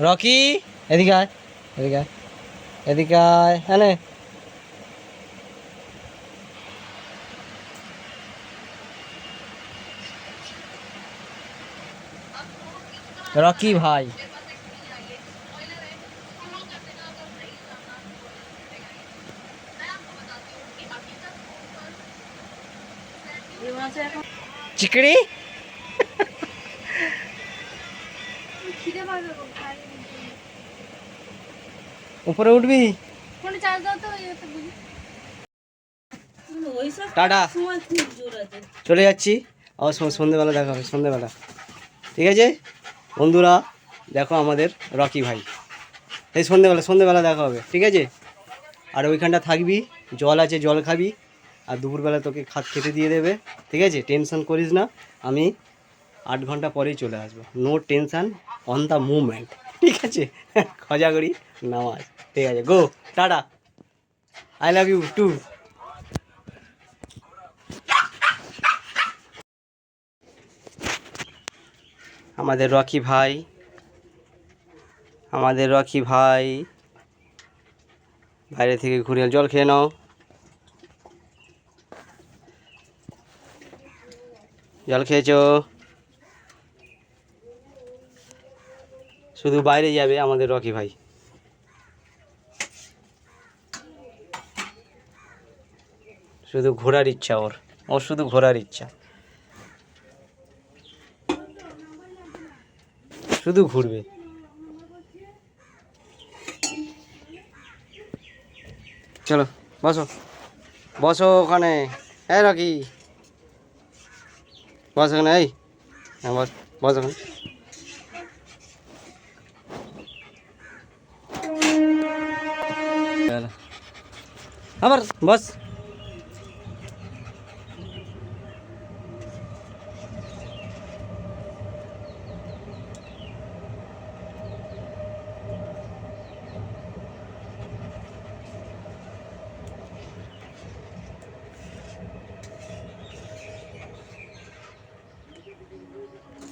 Rocky এদিকে আয়, এদিকে আয়, এদিকে আয়, হ্যাঁ নে। রকি ভাই চিকড়ি উপরে উঠবি? টাটা, চলে যাচ্ছি। আবার সন্ধ্যেবেলা দেখা হবে, সন্ধ্যেবেলা। ঠিক আছে বন্ধুরা, দেখো আমাদের রকি ভাই, এই সন্ধ্যেবেলা দেখা হবে, ঠিক আছে? আর ওইখানটা থাকবি, জল আছে, জল খাবি, আর দুপুরবেলা তোকে খেতে দিয়ে দেবে, ঠিক আছে? টেনশন করিস না, আমি 8 ঘন্টা পরেই চলে আসবো। No tension, on the movement, ঠিক আছে? খজা করি নামাজ, ঠিক আছে? Go, tata, I love you too. আমাদের রকি ভাই, আমাদের রকি ভাই বাইরে থেকে ঘুরে জল খেয়ে নাও। জল খেয়েছো? শুধু বাইরে যাবে আমাদের রকি ভাই। শুধু ঘোরার ইচ্ছা ওর, ওর শুধু ঘোরার ইচ্ছা, শুধু ঘুরবে। চলো বসো, বসো ওখানে। এই রকি, বস ওখানে, এই হ্যাঁ বস, বস ওখানে। আবার বস।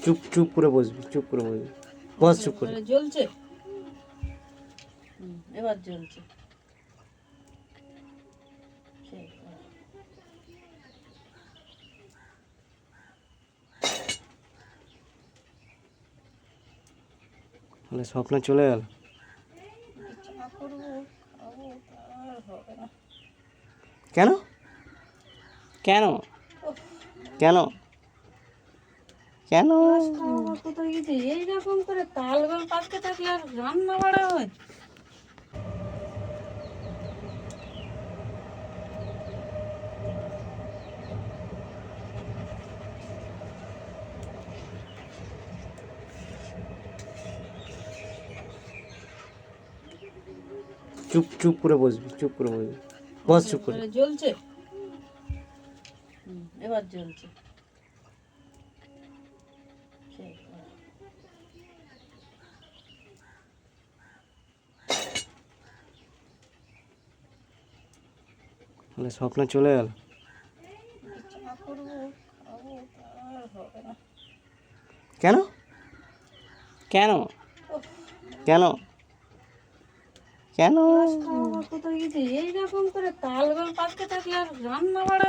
চুপ চুপ করে বসবি, চুপ করে বসবি, বস চুপ করে। জ্বলছে, এবার জ্বলছে। স্বপ্ন চলে গেল। কেন কেন কেন কেন? কোথায় গেছে? এইরকম করে তালগোল পাকতে থাকলে আর রান্না বাড়া হয়? চুপ চুপ করে বসবি, চুপ করে বসবি, বস চুপ করে। জ্বলছে, এবার জ্বলছে। স্বপ্ন চলে গেল। কেন কেন কেন কেন? কোথায় গেছে? এইরকম করে তালগোল পাকতে থাকলে আর রান্না বাড়া